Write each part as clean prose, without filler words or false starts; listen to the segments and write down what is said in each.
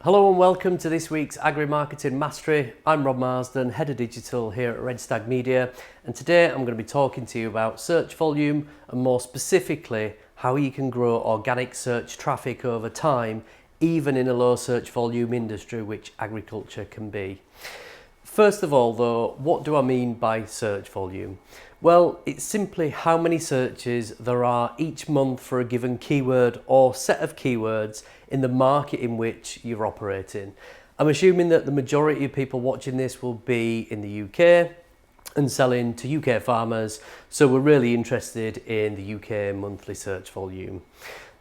Hello and welcome to this week's Agri Marketing Mastery. I'm Rob Marsden, Head of Digital here at Red Stag Media, and today I'm going to be talking to you about search volume and more specifically how you can grow organic search traffic over time, even in a low search volume industry, which agriculture can be. First of all though, what do I mean by search volume? Well, it's simply how many searches there are each month for a given keyword or set of keywords in the market in which you're operating. I'm assuming that the majority of people watching this will be in the UK and selling to UK farmers, so we're really interested in the UK monthly search volume.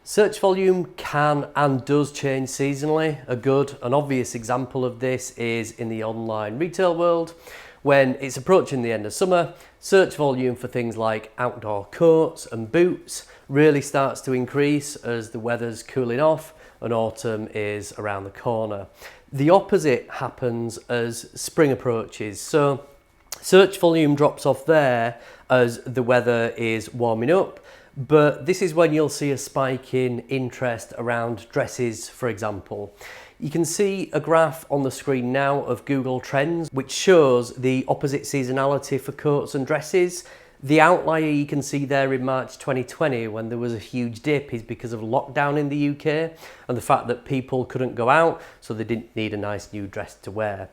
Search volume can and does change seasonally. A good and obvious example of this is in the online retail world. When it's approaching the end of summer, search volume for things like outdoor coats and boots really starts to increase as the weather's cooling off and autumn is around the corner. The opposite happens as spring approaches. So search volume drops off there as the weather is warming up, but this is when you'll see a spike in interest around dresses, for example. You can see a graph on the screen now of Google Trends, which shows the opposite seasonality for coats and dresses. The outlier you can see there in March 2020 when there was a huge dip is because of lockdown in the UK and the fact that people couldn't go out, so they didn't need a nice new dress to wear.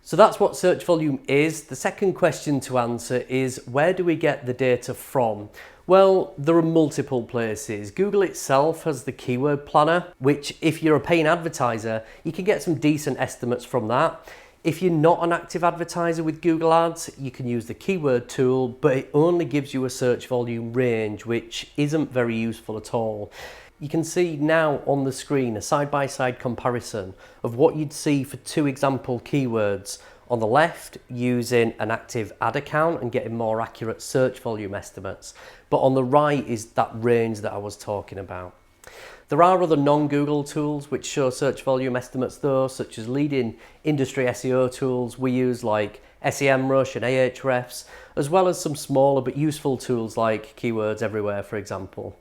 So that's what search volume is. The second question to answer is, where do we get the data from? Well, there are multiple places. Google itself has the keyword planner, which if you're a paying advertiser, you can get some decent estimates from that. If you're not an active advertiser with Google Ads, you can use the keyword tool, but it only gives you a search volume range, which isn't very useful at all. You can see now on the screen a side-by-side comparison of what you'd see for two example keywords. On the left, using an active ad account and getting more accurate search volume estimates. But on the right is that range that I was talking about. There are other non-Google tools which show search volume estimates though, such as leading industry SEO tools we use like SEMrush and Ahrefs, as well as some smaller but useful tools like Keywords Everywhere, for example.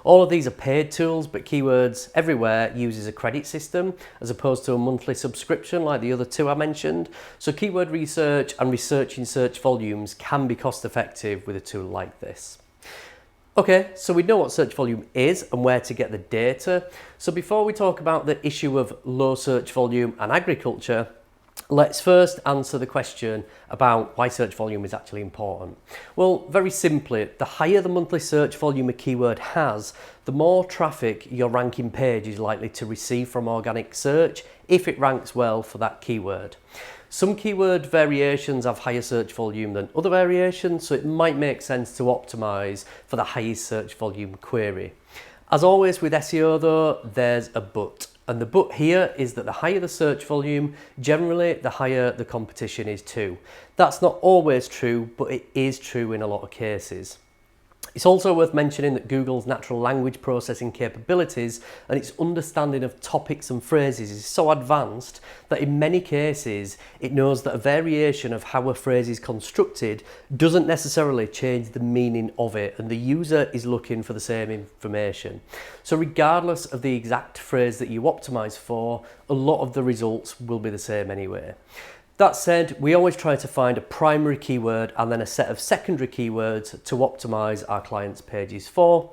All of these are paid tools, but Keywords Everywhere uses a credit system as opposed to a monthly subscription like the other two I mentioned. So keyword research and researching search volumes can be cost effective with a tool like this. Okay, so we know what search volume is and where to get the data. So before we talk about the issue of low search volume and agriculture, let's first answer the question about why search volume is actually important. Well, very simply, the higher the monthly search volume a keyword has, the more traffic your ranking page is likely to receive from organic search if it ranks well for that keyword. Some keyword variations have higher search volume than other variations, so it might make sense to optimize for the highest search volume query. As always with SEO though, there's a but. And the but here is that the higher the search volume, generally the higher the competition is too. That's not always true, but it is true in a lot of cases. It's also worth mentioning that Google's natural language processing capabilities and its understanding of topics and phrases is so advanced that in many cases it knows that a variation of how a phrase is constructed doesn't necessarily change the meaning of it, and the user is looking for the same information. So regardless of the exact phrase that you optimize for, a lot of the results will be the same anyway. That said, we always try to find a primary keyword and then a set of secondary keywords to optimize our clients' pages for,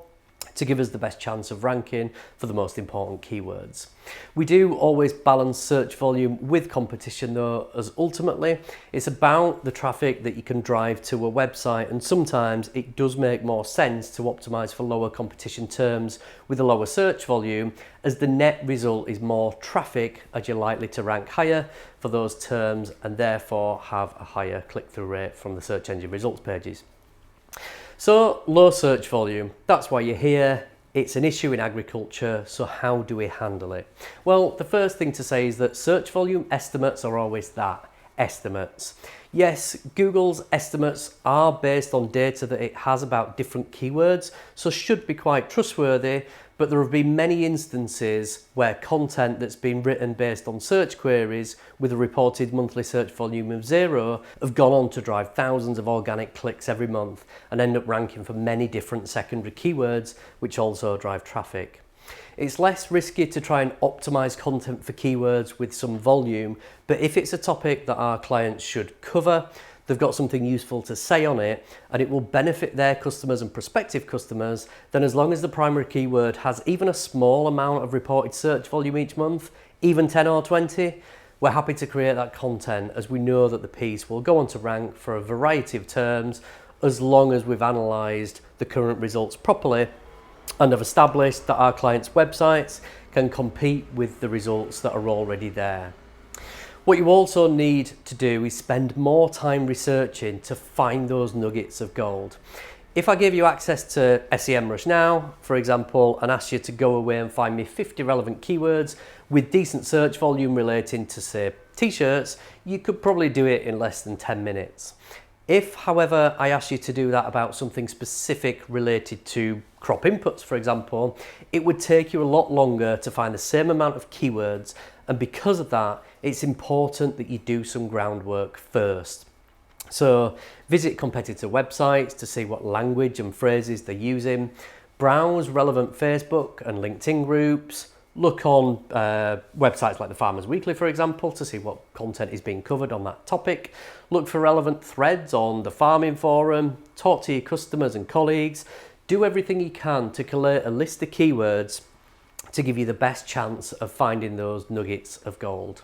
to give us the best chance of ranking for the most important keywords. We do always balance search volume with competition though, as ultimately it's about the traffic that you can drive to a website, and sometimes it does make more sense to optimize for lower competition terms with a lower search volume, as the net result is more traffic as you're likely to rank higher for those terms and therefore have a higher click-through rate from the search engine results pages. So low search volume, that's why you're here. It's an issue in agriculture, so how do we handle it? Well, the first thing to say is that search volume estimates are always that, estimates. Yes, Google's estimates are based on data that it has about different keywords, so should be quite trustworthy, but there have been many instances where content that's been written based on search queries with a reported monthly search volume of 0 have gone on to drive thousands of organic clicks every month and end up ranking for many different secondary keywords, which also drive traffic. It's less risky to try and optimize content for keywords with some volume, but if it's a topic that our clients should cover, they've got something useful to say on it, and it will benefit their customers and prospective customers, then as long as the primary keyword has even a small amount of reported search volume each month, even 10 or 20, we're happy to create that content, as we know that the piece will go on to rank for a variety of terms as long as we've analysed the current results properly and have established that our clients' websites can compete with the results that are already there. What you also need to do is spend more time researching to find those nuggets of gold. If I gave you access to SEMrush now, for example, and asked you to go away and find me 50 relevant keywords with decent search volume relating to, say, t-shirts, you could probably do it in less than 10 minutes. If, however, I asked you to do that about something specific related to crop inputs, for example, it would take you a lot longer to find the same amount of keywords, and because of that, it's important that you do some groundwork first. So visit competitor websites to see what language and phrases they're using, browse relevant Facebook and LinkedIn groups, look on websites like the Farmers Weekly, for example, to see what content is being covered on that topic, look for relevant threads on the farming forum, talk to your customers and colleagues, do everything you can to collate a list of keywords to give you the best chance of finding those nuggets of gold.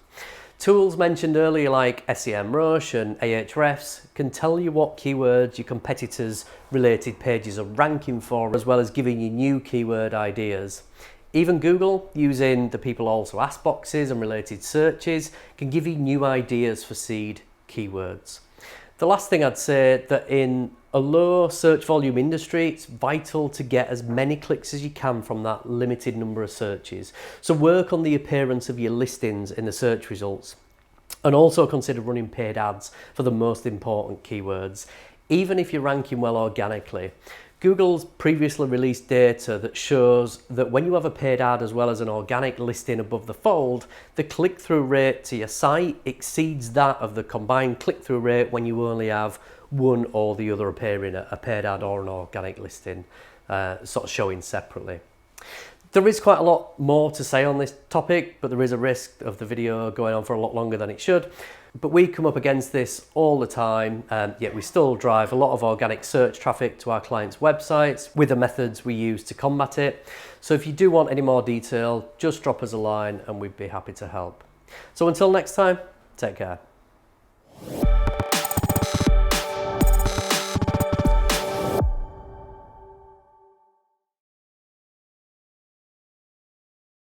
Tools mentioned earlier like SEMrush and Ahrefs can tell you what keywords your competitors' related pages are ranking for, as well as giving you new keyword ideas. Even Google, using the people also ask boxes and related searches, can give you new ideas for seed keywords. The last thing I'd say, that in a low search volume industry, it's vital to get as many clicks as you can from that limited number of searches. So work on the appearance of your listings in the search results, and also consider running paid ads for the most important keywords, even if you're ranking well organically. Google's previously released data that shows that when you have a paid ad as well as an organic listing above the fold, the click-through rate to your site exceeds that of the combined click-through rate when you only have one or the other appearing, a paid ad or an organic listing, sort of showing separately. There is quite a lot more to say on this topic, but there is a risk of the video going on for a lot longer than it should. But we come up against this all the time, yet we still drive a lot of organic search traffic to our clients' websites with the methods we use to combat it. So if you do want any more detail, just drop us a line and we'd be happy to help. So until next time, take care.